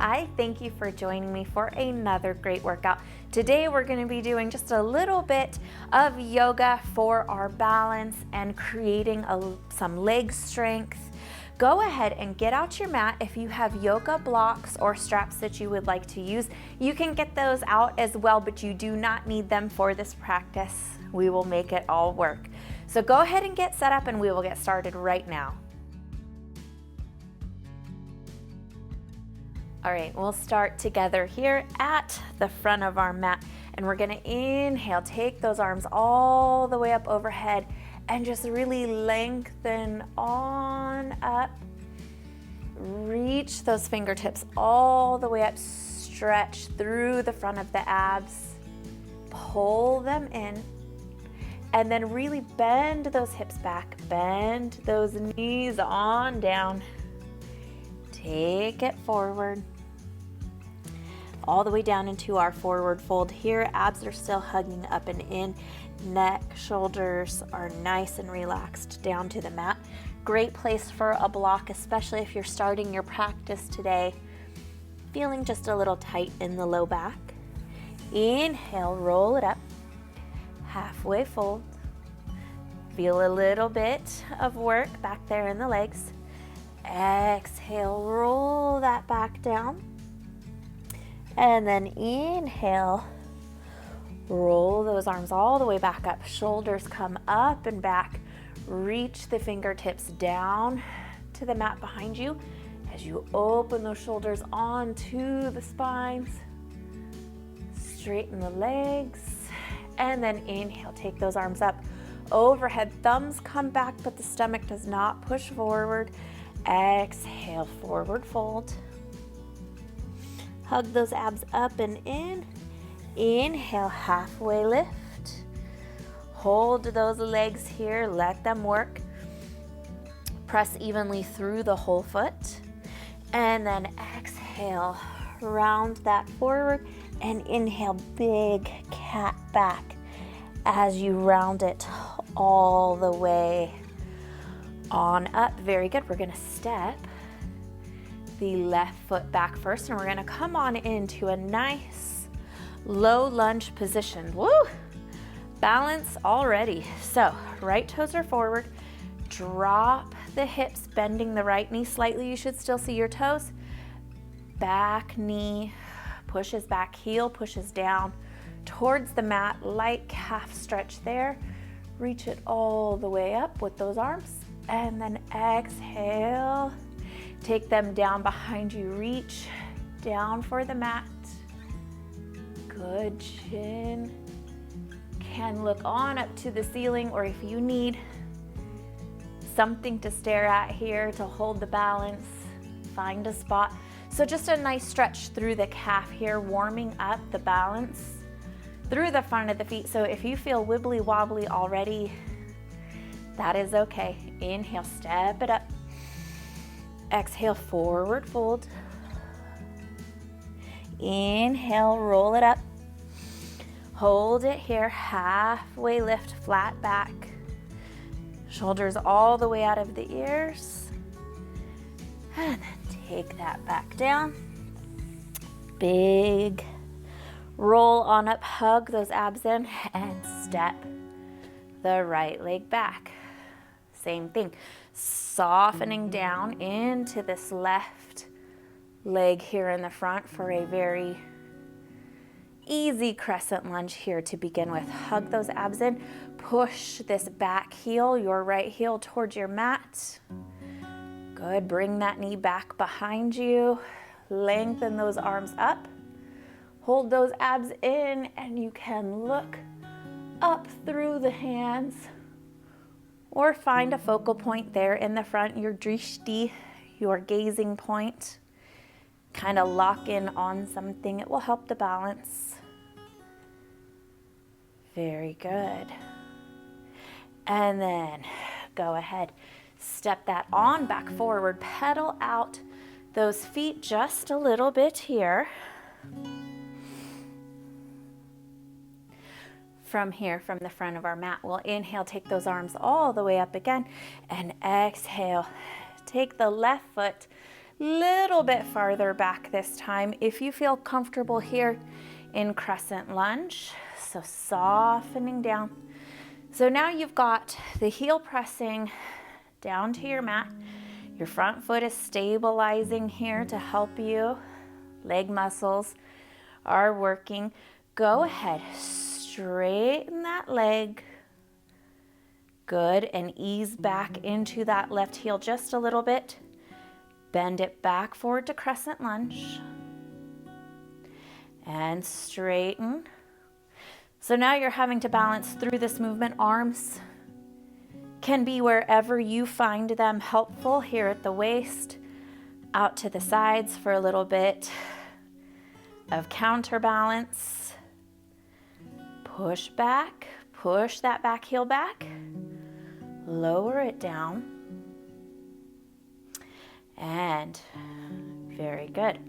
Hi, thank you for joining me for another great workout. Today we're going to be doing just a little bit of yoga for our balance and creating some leg strength. Go ahead and get out your mat. If you have yoga blocks or straps that you would like to use, you can get those out as well, but you do not need them for this practice. We will make it all work. So go ahead and get set up and we will get started right now. All right, we'll start together here at the front of our mat, and we're gonna inhale, take those arms all the way up overhead and just really lengthen on up. Reach those fingertips all the way up, stretch through the front of the abs, pull them in, and then really bend those hips back, bend those knees on down. Take it forward, all the way down into our forward fold here. Abs are still hugging up and in. Neck, shoulders are nice and relaxed down to the mat. Great place for a block, especially if you're starting your practice today, feeling just a little tight in the low back. Inhale, roll it up, halfway fold. Feel a little bit of work back there in the legs. Exhale, roll that back down. And then inhale, roll those arms all the way back up. Shoulders come up and back. Reach the fingertips down to the mat behind you as you open those shoulders onto the spines. Straighten the legs. And then inhale, take those arms up overhead. Thumbs come back, but the stomach does not push forward. Exhale, forward fold. Hug those abs up and in. Inhale, halfway lift. Hold those legs here, let them work. Press evenly through the whole foot. And then exhale, round that forward and inhale, big cat back as you round it all the way on up. Very good. We're gonna step the left foot back first, and we're gonna come on into a nice low lunge position. Woo! Balance already. So right toes are forward. Drop the hips, bending the right knee slightly. You should still see your toes. Back knee pushes back, heel pushes down towards the mat. Light calf stretch there. Reach it all the way up with those arms. And then exhale. Take them down behind you. Reach down for the mat. Good. Chin can look on up to the ceiling, or if you need something to stare at here to hold the balance, find a spot. So just a nice stretch through the calf here, warming up the balance through the front of the feet. So if you feel wibbly wobbly already, that is okay. Inhale, step it up. Exhale, forward fold. Inhale, roll it up. Hold it here, halfway lift, flat back. Shoulders all the way out of the ears. And then take that back down. Big roll on up, hug those abs in, and step the right leg back. Same thing. Softening down into this left leg here in the front for a very easy crescent lunge here to begin with. Hug those abs in. Push this back heel, your right heel, towards your mat. Good. Bring that knee back behind you. Lengthen those arms up. Hold those abs in, and you can look up through the hands, or find a focal point there in the front, your drishti, your gazing point. Kind of lock in on something. It will help the balance. Very good. And then go ahead, step that on back forward, pedal out those feet just a little bit here. From here, from the front of our mat, we'll inhale, take those arms all the way up again, and exhale. Take the left foot, Little bit farther back this time if you feel comfortable here in crescent lunge. So softening down. So now you've got the heel pressing down to your mat. Your front foot is stabilizing here to help you. Leg muscles are working. Go ahead, straighten that leg. Good, and ease back into that left heel just a little bit. Bend it back forward to crescent lunge. And straighten. So now you're having to balance through this movement. Arms can be wherever you find them helpful, here at the waist, out to the sides for a little bit of counterbalance. Push back, push that back heel back, lower it down, and very good.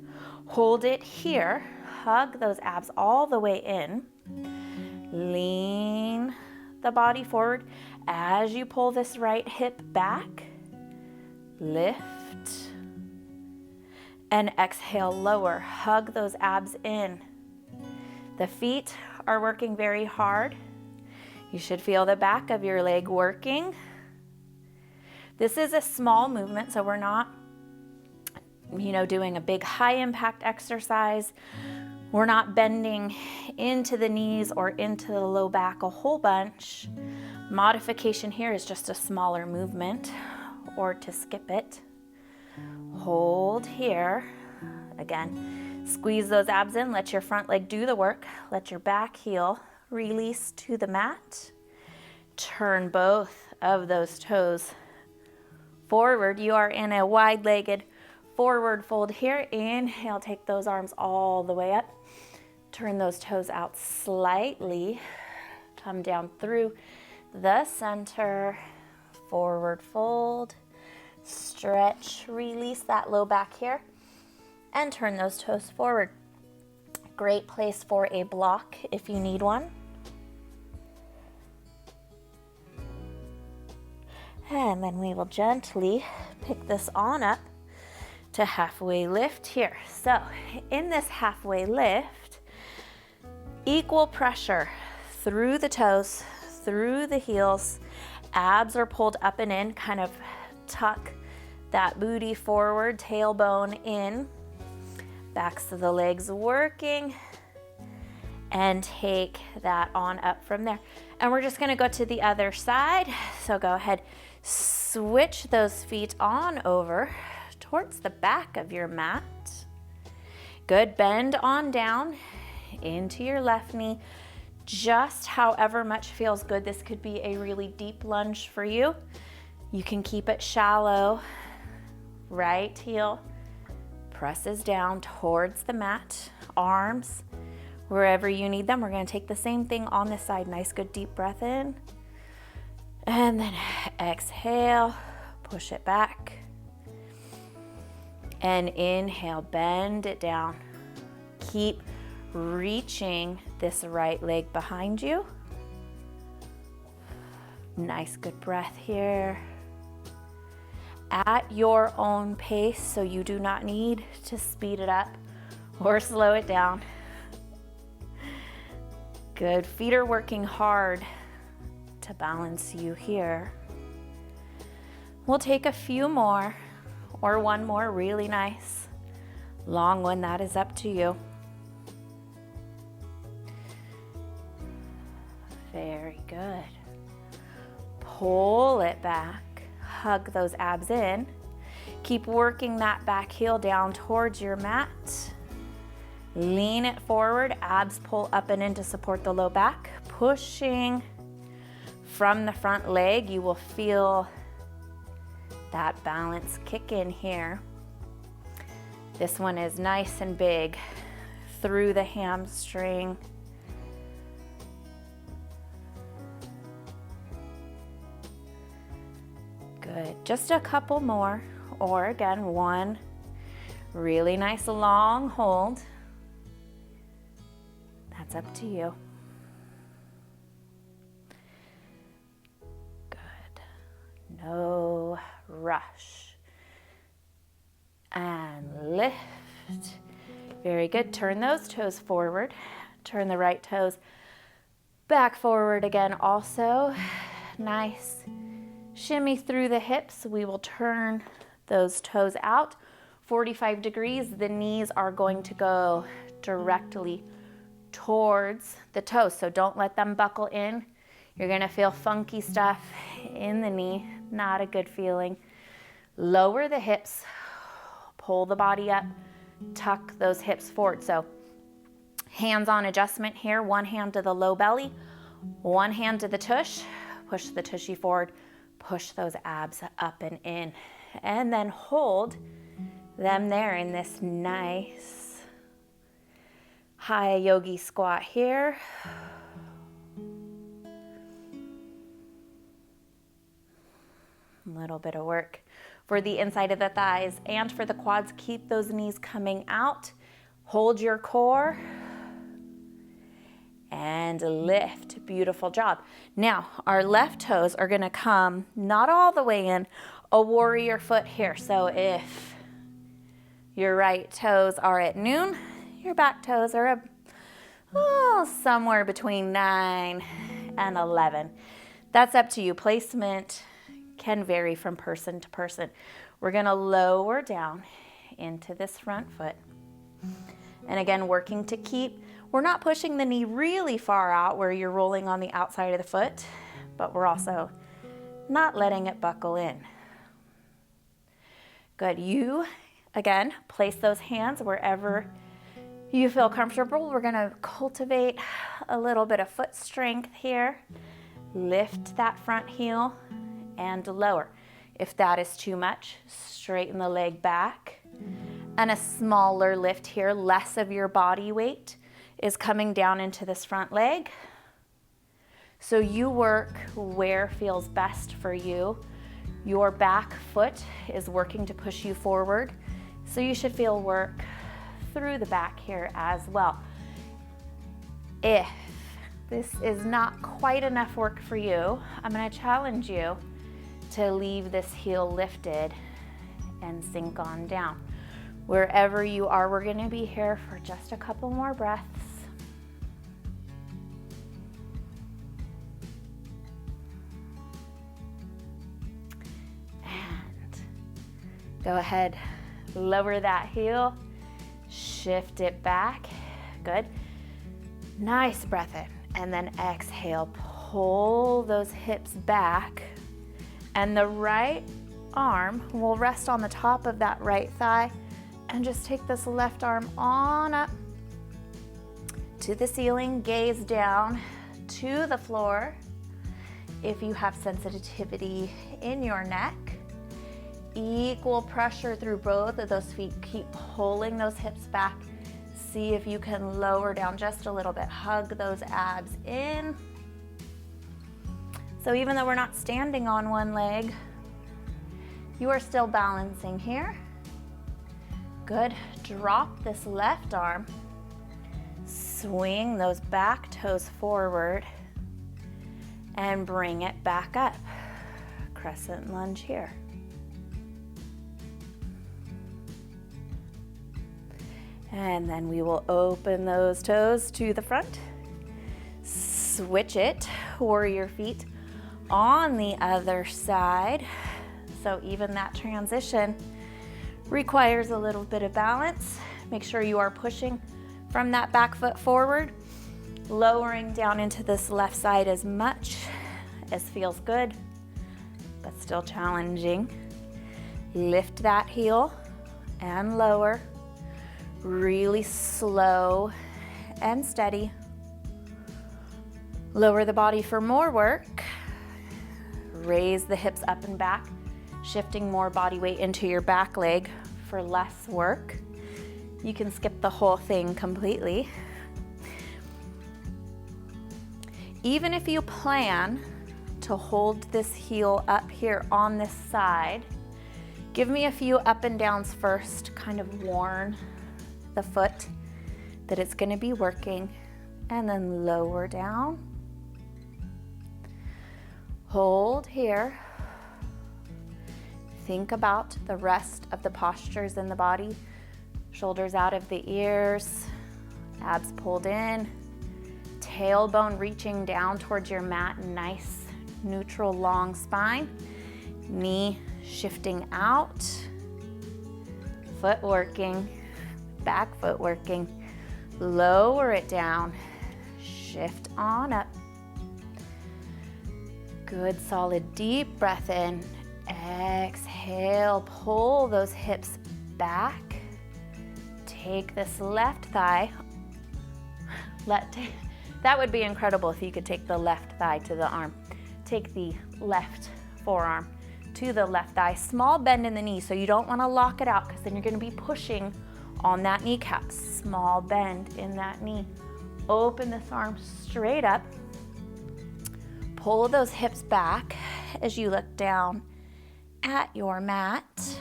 Hold it here, hug those abs all the way in, lean the body forward as you pull this right hip back, lift, and exhale, lower, hug those abs in. The feet are working very hard. You should feel the back of your leg working. This is a small movement, so we're not, doing a big high impact exercise. We're not bending into the knees or into the low back a whole bunch. Modification here is just a smaller movement or to skip it. Hold here. Again, squeeze those abs in. Let your front leg do the work. Let your back heel release to the mat. Turn both of those toes forward. You are in a wide-legged forward fold here. Inhale, take those arms all the way up. Turn those toes out slightly. Come down through the center. Forward fold. Stretch, release that low back here. And turn those toes forward. Great place for a block if you need one. And then we will gently pick this on up to halfway lift here. So in this halfway lift, equal pressure through the toes, through the heels. Abs are pulled up and in, kind of tuck that booty forward, tailbone in. Backs of the legs working. And take that on up from there. And we're just gonna go to the other side. So go ahead, switch those feet on over towards the back of your mat. Good, bend on down into your left knee, just however much feels good. This could be a really deep lunge for you. You can keep it shallow. Right heel presses down towards the mat, arms wherever you need them. We're gonna take the same thing on this side. Nice, good deep breath in. And then exhale, push it back. And inhale, bend it down. Keep reaching this right leg behind you. Nice, good breath here. At your own pace, so you do not need to speed it up or slow it down. Good, feet are working hard to balance you here. We'll take a few more or one more really nice long one. That is up to you. Very good. Pull it back, hug those abs in. Keep working that back heel down towards your mat. Lean it forward, abs pull up and in to support the low back. Pushing from the front leg, you will feel that balance kick in here. This one is nice and big through the hamstring. Good, just a couple more, or again, one really nice long hold. That's up to you. Good. No rush. and lift. Very good. Turn those toes forward. Turn the right toes back forward again also. Nice. Shimmy through the hips. We will turn those toes out 45 degrees. The knees are going to go directly towards the toes, so don't let them buckle in. You're gonna feel funky stuff in the knee, not a good feeling. Lower the hips, pull the body up, tuck those hips forward. So hands-on adjustment here, one hand to the low belly, one hand to the tush, push the tushy forward, push those abs up and in, and then hold them there in this nice high yogi squat here. A little bit of work for the inside of the thighs and for the quads. Keep those knees coming out. Hold your core and lift. Beautiful job. Now, our left toes are gonna come not all the way in, a warrior foot here. So if your right toes are at noon, your back toes are somewhere between 9 and 11. That's up to you. Placement can vary from person to person. We're gonna lower down into this front foot. And again, working to keep, we're not pushing the knee really far out where you're rolling on the outside of the foot, but we're also not letting it buckle in. Good. You, again, place those hands wherever you feel comfortable. We're gonna cultivate a little bit of foot strength here. Lift that front heel and lower. If that is too much, straighten the leg back. And a smaller lift here, less of your body weight is coming down into this front leg. So you work where feels best for you. Your back foot is working to push you forward, so you should feel work through the back here as well. If this is not quite enough work for you, I'm going to challenge you to leave this heel lifted and sink on down. Wherever you are, we're going to be here for just a couple more breaths. And go ahead, lower that heel, shift it back. Good. Nice breath in, and then exhale, pull those hips back, and the right arm will rest on the top of that right thigh, and just take this left arm on up to the ceiling, gaze down to the floor. If you have sensitivity in your neck, equal pressure through both of those feet. Keep pulling those hips back. See if you can lower down just a little bit. Hug those abs in. So even though we're not standing on one leg, you are still balancing here. Good. Drop this left arm. Swing those back toes forward and bring it back up. Crescent lunge here. And then we will open those toes to the front. Switch it, warrior feet on the other side. So even that transition requires a little bit of balance. Make sure you are pushing from that back foot forward, lowering down into this left side as much as feels good, but still challenging. Lift that heel and lower. Really slow and steady. Lower the body for more work. Raise the hips up and back, shifting more body weight into your back leg for less work. You can skip the whole thing completely. Even if you plan to hold this heel up here on this side, give me a few up and downs first, kind of warn the foot that it's going to be working, and then lower down. Hold here. think about the rest of the postures in the body. Shoulders out of the ears, abs pulled in, tailbone reaching down towards your mat, nice neutral long spine, knee shifting out, foot working, back foot working, lower it down, shift on up. Good, solid, deep breath in. Exhale, pull those hips back. Take this left thigh. That would be incredible if you could take the left thigh to the arm. Take the left forearm to the left thigh. Small bend in the knee, so you don't want to lock it out because then you're going to be pushing on that kneecap. Small bend in that knee. Open this arm straight up. Pull those hips back as you look down at your mat.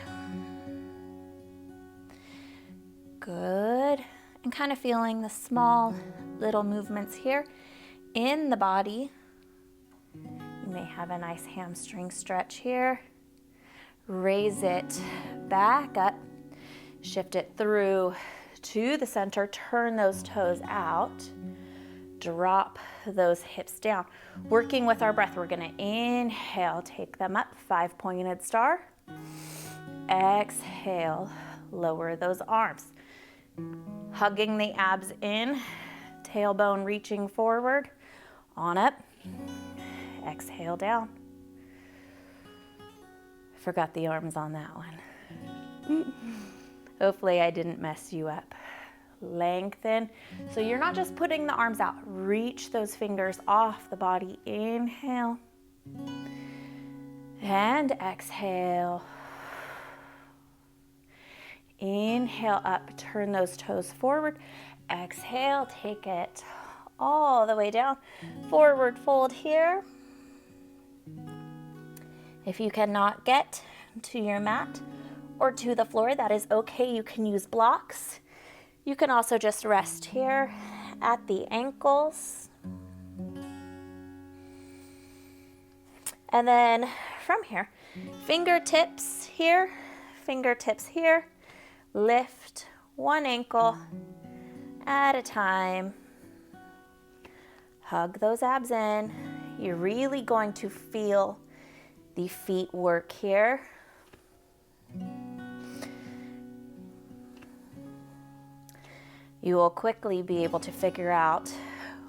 Good. And kind of feeling the small little movements here in the body. You may have a nice hamstring stretch here. Raise it back up. Shift it through to the center. Turn those toes out. Drop those hips down. Working with our breath, we're gonna inhale, take them up, 5-pointed star. Exhale, lower those arms. Hugging the abs in, tailbone reaching forward, on up, exhale down. Forgot the arms on that one. Hopefully I didn't mess you up. Lengthen. So you're not just putting the arms out. Reach those fingers off the body. Inhale. And exhale. Inhale up. Turn those toes forward. Exhale. Take it all the way down. Forward fold here. If you cannot get to your mat or to the floor, that is okay. You can use blocks. You can also just rest here at the ankles. And then from here, fingertips here, lift one ankle at a time. Hug those abs in. You're really going to feel the feet work here. You will quickly be able to figure out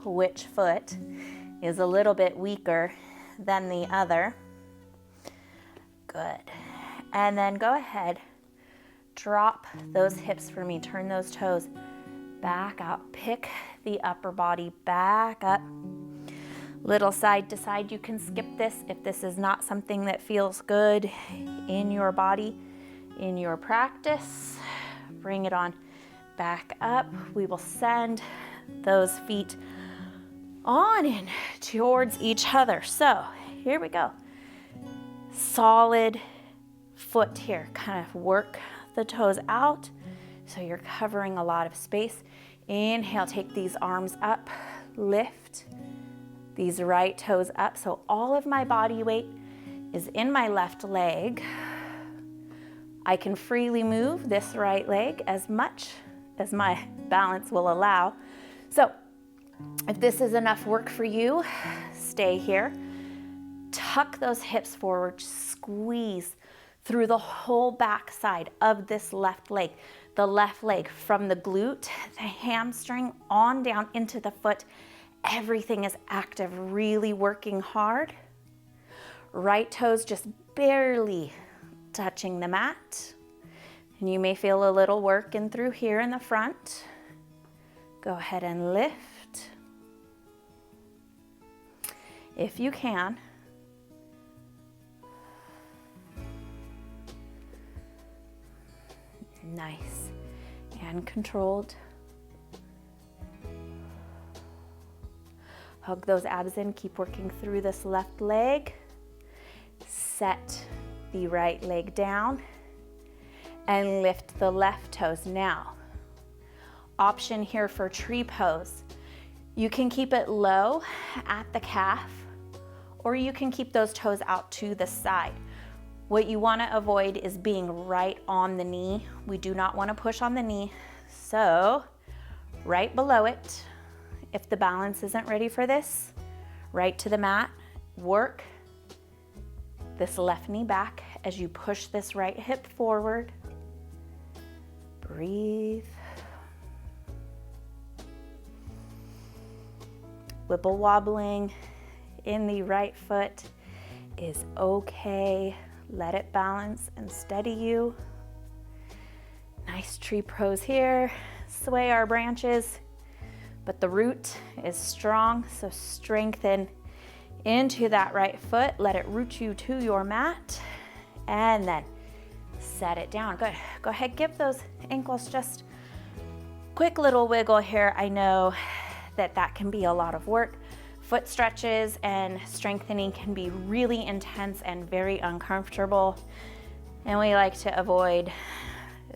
which foot is a little bit weaker than the other. Good. And then go ahead, drop those hips for me. Turn those toes back out. Pick the upper body back up. Little side to side. You can skip this if this is not something that feels good in your body, in your practice. Bring it on back up. We will send those feet on in towards each other. So here we go. Solid foot here. Kind of work the toes out so you're covering a lot of space. Inhale, take these arms up, lift these right toes up. So all of my body weight is in my left leg. I can freely move this right leg as much as my balance will allow. So if this is enough work for you, stay here. Tuck those hips forward, squeeze through the whole back side of this left leg. The left leg from the glute, the hamstring, on down into the foot. Everything is active, really working hard. Right toes just barely touching the mat. And you may feel a little work in through here in the front. Go ahead and lift. If you can. Nice and controlled. Hug those abs in, keep working through this left leg. Set the right leg down and lift the left toes. Now, option here for tree pose. You can keep it low at the calf, or you can keep those toes out to the side. What you want to avoid is being right on the knee. We do not want to push on the knee. So right below it, if the balance isn't ready for this, right to the mat, work this left knee back as you push this right hip forward. Breathe. Wibble wobbling in the right foot is okay. Let it balance and steady you. Nice tree pose here. Sway our branches, but the root is strong, so strengthen into that right foot. Let it root you to your mat, and then set it down. Good. Go ahead, give those ankles just quick little wiggle here. I know that can be a lot of work. Foot stretches and strengthening can be really intense and very uncomfortable, and we like to avoid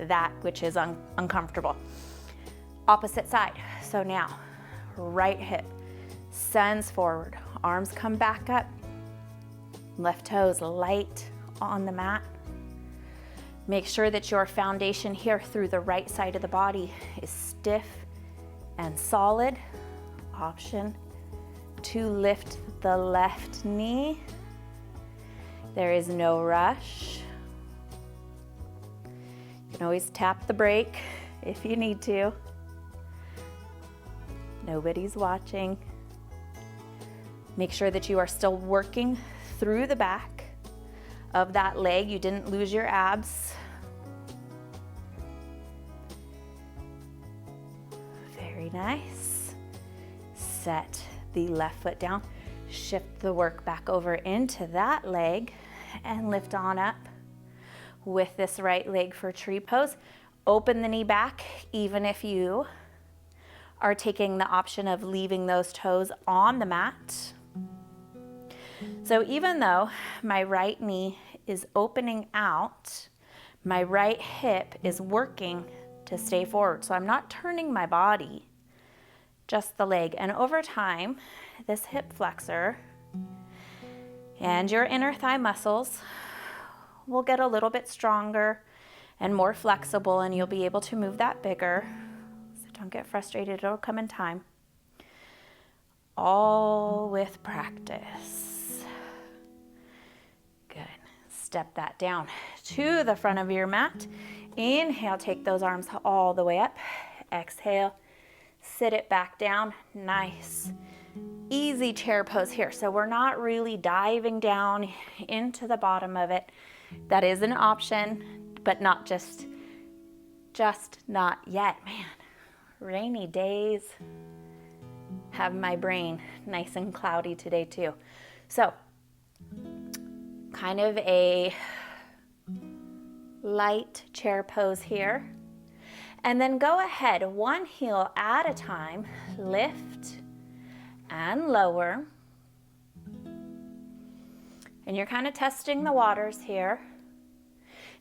that which is uncomfortable. Opposite side. So now, right hip sends forward, arms come back up, left toes light on the mat. Make sure that your foundation here through the right side of the body is stiff and solid. Option to lift the left knee. There is no rush. You can always tap the brake if you need to. Nobody's watching. Make sure that you are still working through the back of that leg. You didn't lose your abs. Very nice. Set the left foot down. Shift the work back over into that leg and lift on up with this right leg for tree pose. Open the knee back, even if you are taking the option of leaving those toes on the mat. So even though my right knee is opening out, my right hip is working to stay forward. So I'm not turning my body, just the leg. And over time, this hip flexor and your inner thigh muscles will get a little bit stronger and more flexible, and you'll be able to move that bigger. Don't get frustrated, it'll come in time. All with practice. Good. Step that down to the front of your mat. Inhale, take those arms all the way up. Exhale, sit it back down. Nice, easy chair pose here. So we're not really diving down into the bottom of it. That is an option, but not just not yet, man. Rainy days have my brain nice and cloudy today too. So kind of a light chair pose here. And then go ahead, one heel at a time, lift and lower. And you're kind of testing the waters here.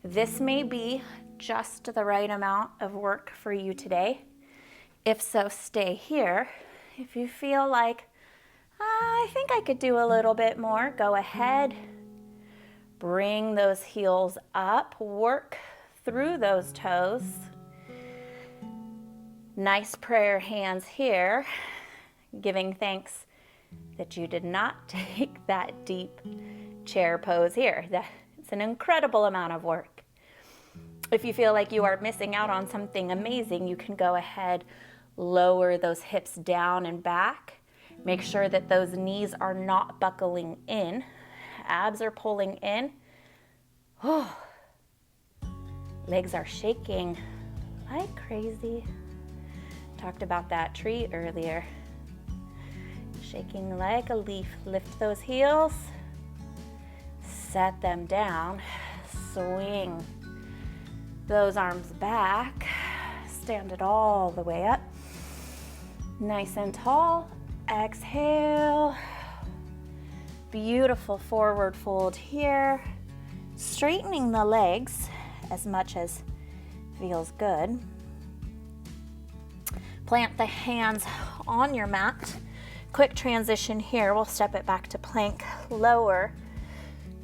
This may be just the right amount of work for you today. If so, stay here. If you feel like, I think I could do a little bit more, go ahead. Bring those heels up, work through those toes. Nice prayer hands here, giving thanks that you did not take that deep chair pose here. It's an incredible amount of work. If you feel like you are missing out on something amazing, you can go ahead, lower those hips down and back. Make sure that those knees are not buckling in. Abs are pulling in. Oh, legs are shaking like crazy. Talked about that tree earlier. Shaking like a leaf. Lift those heels. Set them down. Swing those arms back. Stand it all the way up. Nice and tall. Exhale. Beautiful forward fold here. Straightening the legs as much as feels good. Plant the hands on your mat. Quick transition here. We'll step it back to plank. Lower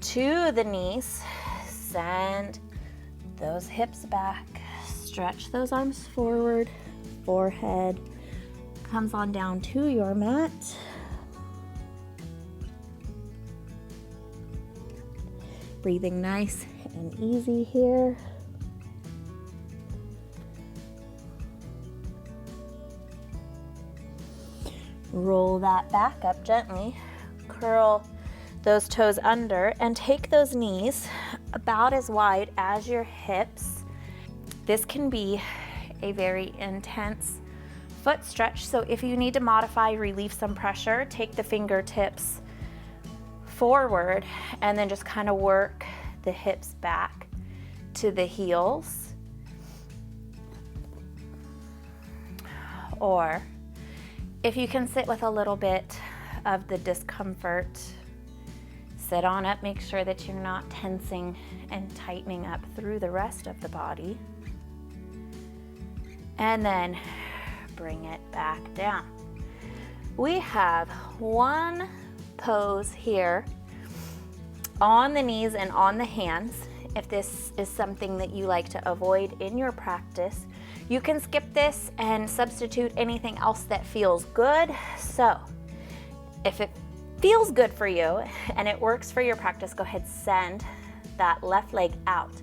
to the knees. Send those hips back. Stretch those arms forward. Forehead comes on down to your mat. Breathing nice and easy here. Roll that back up gently. Curl those toes under and take those knees about as wide as your hips. This can be a very intense foot stretch, so if you need to modify, relieve some pressure, take the fingertips forward and then just kind of work the hips back to the heels. Or if you can sit with a little bit of the discomfort, sit on up, make sure that you're not tensing and tightening up through the rest of the body. And then bring it back down. We have one pose here on the knees and on the hands. If this is something that you like to avoid in your practice, you can skip this and substitute anything else that feels good. So if it feels good for you and it works for your practice, go ahead, send that left leg out.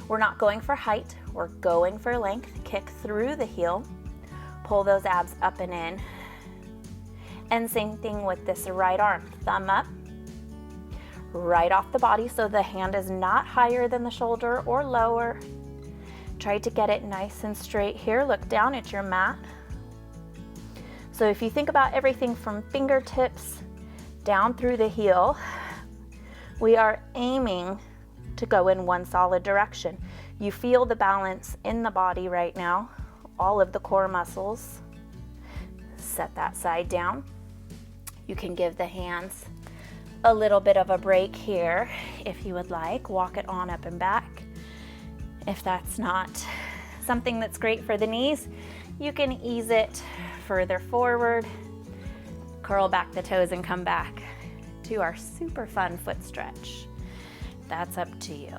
We're not going for height, we're going for length. Kick through the heel, pull those abs up and in. And same thing with this right arm, thumb up, right off the body so the hand is not higher than the shoulder or lower. Try to get it nice and straight here. Look down at your mat. So if you think about everything from fingertips down through the heel, we are aiming to go in one solid direction. You feel the balance in the body right now, all of the core muscles. Set that side down. You can give the hands a little bit of a break here if you would like. Walk it on up and back. If that's not something that's great for the knees, you can ease it further forward, curl back the toes and come back to our super fun foot stretch. That's up to you.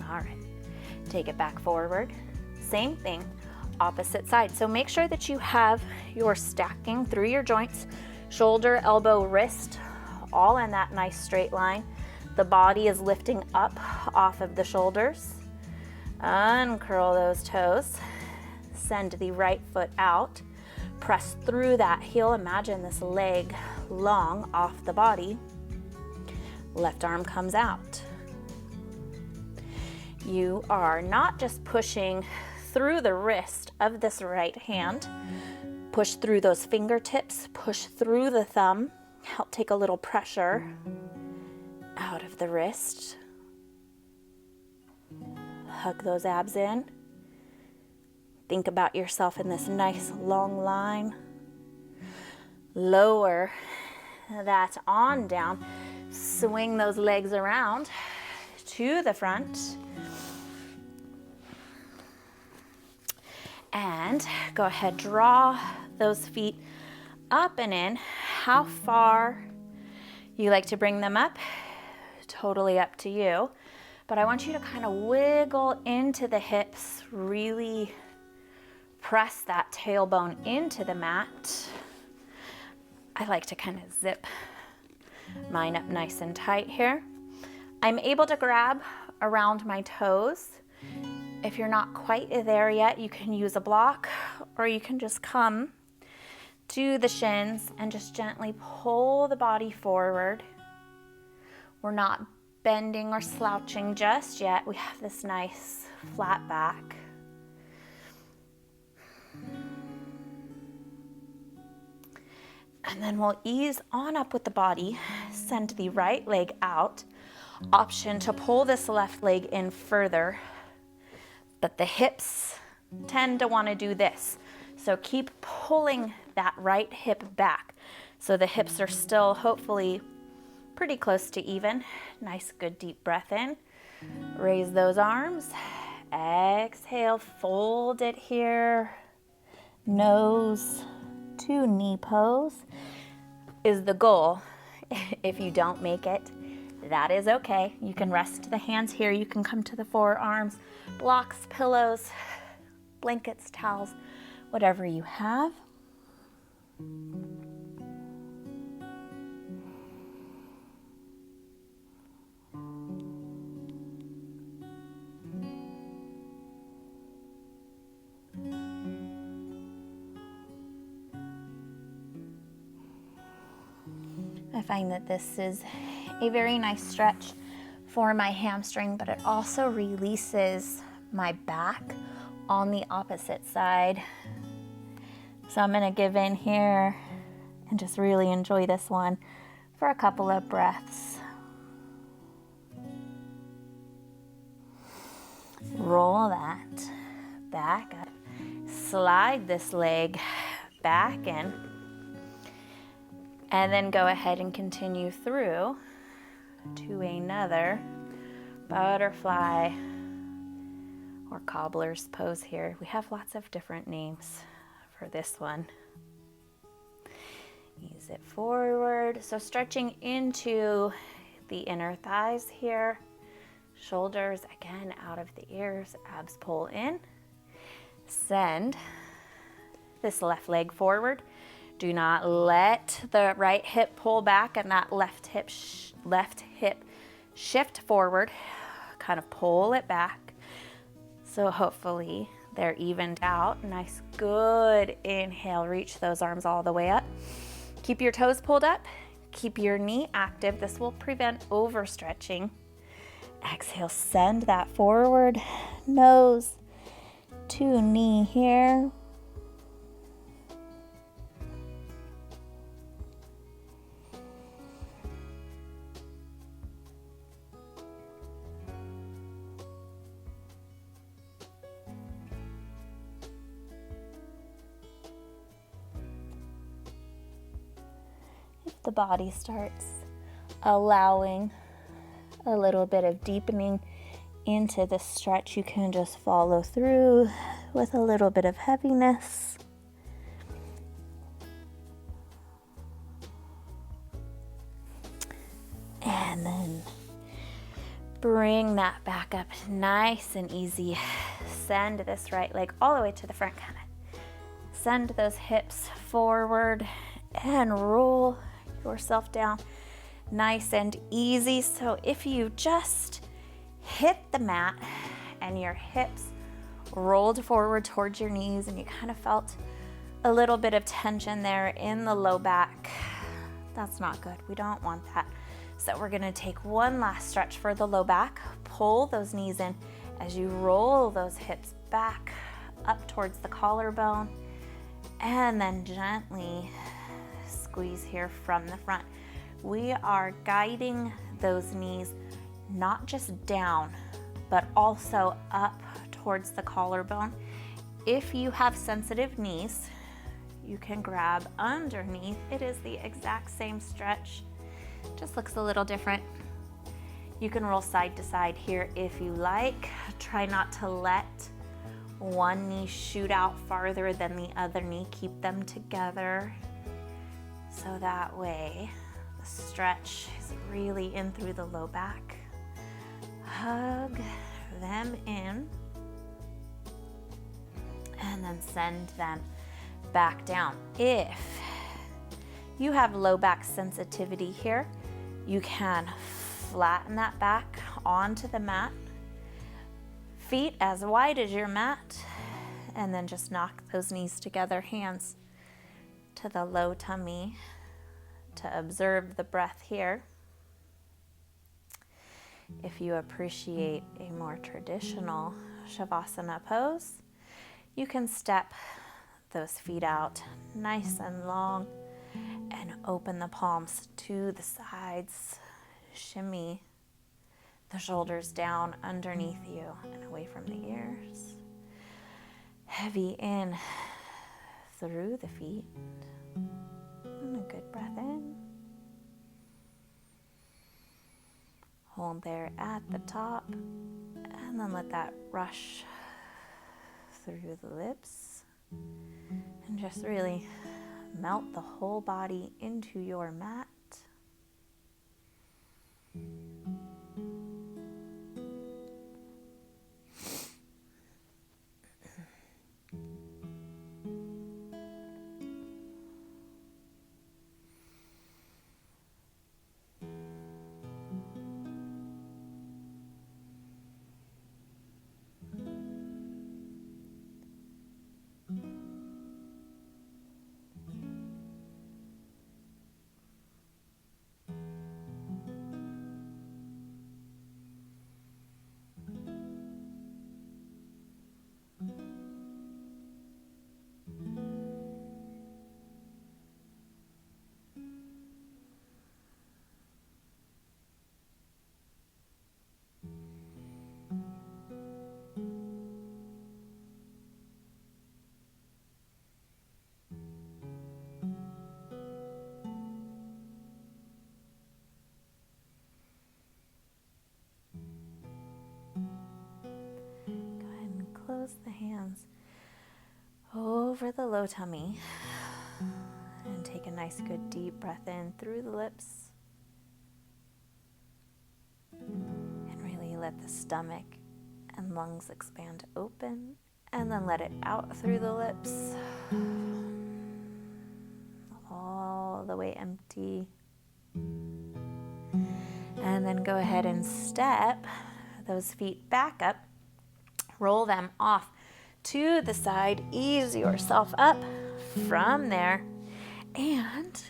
All right, take it back forward. Same thing, opposite side. So make sure that you have your stacking through your joints, shoulder, elbow, wrist, all in that nice straight line. The body is lifting up off of the shoulders. Uncurl those toes. Send the right foot out. Press through that heel. Imagine this leg long off the body. Left arm comes out. You are not just pushing through the wrist of this right hand. Push through those fingertips. Push through the thumb. Help take a little pressure out of the wrist. Hug those abs in. Think about yourself in this nice long line. Lower that on down. Swing those legs around to the front. And go ahead, draw those feet up and in. How far you like to bring them up, totally up to you. But I want you to kind of wiggle into the hips, really press that tailbone into the mat. I like to kind of zip mine up nice and tight here. I'm able to grab around my toes. If you're not quite there yet, you can use a block, or you can just come to the shins and just gently pull the body forward. We're not bending or slouching just yet. We have this nice flat back. And then we'll ease on up with the body, send the right leg out. Option to pull this left leg in further, but the hips tend to want to do this. So keep pulling that right hip back so the hips are still hopefully pretty close to even. Nice, good deep breath in. Raise those arms. Exhale, fold it here. Nose to knee pose is the goal. If you don't make it, that is okay. You can rest the hands here. You can come to the forearms, blocks, pillows, blankets, towels, whatever you have. I find that this is a very nice stretch for my hamstring, but it also releases my back on the opposite side. So I'm gonna give in here and just really enjoy this one for a couple of breaths. Roll that back up. Slide this leg back in. And then go ahead and continue through to another butterfly or cobbler's pose here. We have lots of different names for this one. Ease it forward. So stretching into the inner thighs here. Shoulders, again, out of the ears. Abs pull in. Send this left leg forward. Do not let the right hip pull back and that left hip shift forward. Kind of pull it back. So hopefully they're evened out. Nice, good inhale. Reach those arms all the way up. Keep your toes pulled up. Keep your knee active. This will prevent overstretching. Exhale, send that forward. Nose to knee here. The body starts allowing a little bit of deepening into the stretch, you can just follow through with a little bit of heaviness. And then bring that back up nice and easy. Send this right leg all the way to the front. Kind of send those hips forward and roll yourself down nice and easy. So if you just hit the mat and your hips rolled forward towards your knees and you kind of felt a little bit of tension there in the low back, that's not good. We don't want that. So we're gonna take one last stretch for the low back. Pull those knees in as you roll those hips back up towards the collarbone, and then gently squeeze here from the front. We are guiding those knees not just down, but also up towards the collarbone. If you have sensitive knees, you can grab underneath. It is the exact same stretch, just looks a little different. You can roll side to side here if you like. Try not to let one knee shoot out farther than the other knee. Keep them together. So that way, the stretch is really in through the low back. Hug them in, and then send them back down. If you have low back sensitivity here, you can flatten that back onto the mat. Feet as wide as your mat, and then just knock those knees together, hands to the low tummy to observe the breath here. If you appreciate a more traditional Shavasana pose, you can step those feet out nice and long and open the palms to the sides. Shimmy the shoulders down underneath you and away from the ears. Heavy in through the feet. And a good breath in. Hold there at the top, and then let that rush through the lips. And just really melt the whole body into your mat. close the hands over the low tummy and take a nice good deep breath in through the lips. And really let the stomach and lungs expand open, and then let it out through the lips. All the way empty. And then go ahead and step those feet back up. Roll them off to the side. Ease yourself up from there. And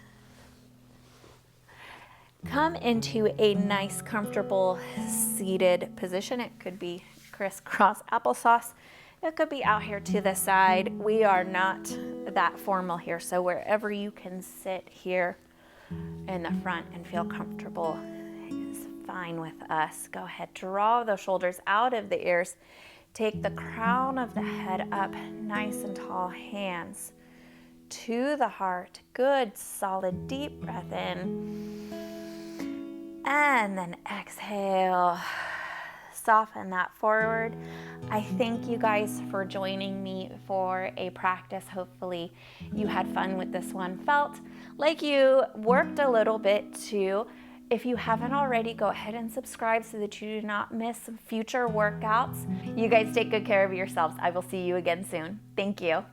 come into a nice, comfortable, seated position. It could be crisscross applesauce. It could be out here to the side. We are not that formal here, so wherever you can sit here in the front and feel comfortable is fine with us. Go ahead, draw the shoulders out of the ears. Take the crown of the head up, nice and tall, hands to the heart. Good, solid, deep breath in. And then exhale. Soften that forward. I thank you guys for joining me for a practice. Hopefully you had fun with this one. Felt like you worked a little bit too. If you haven't already, go ahead and subscribe so that you do not miss future workouts. You guys take good care of yourselves. I will see you again soon. Thank you.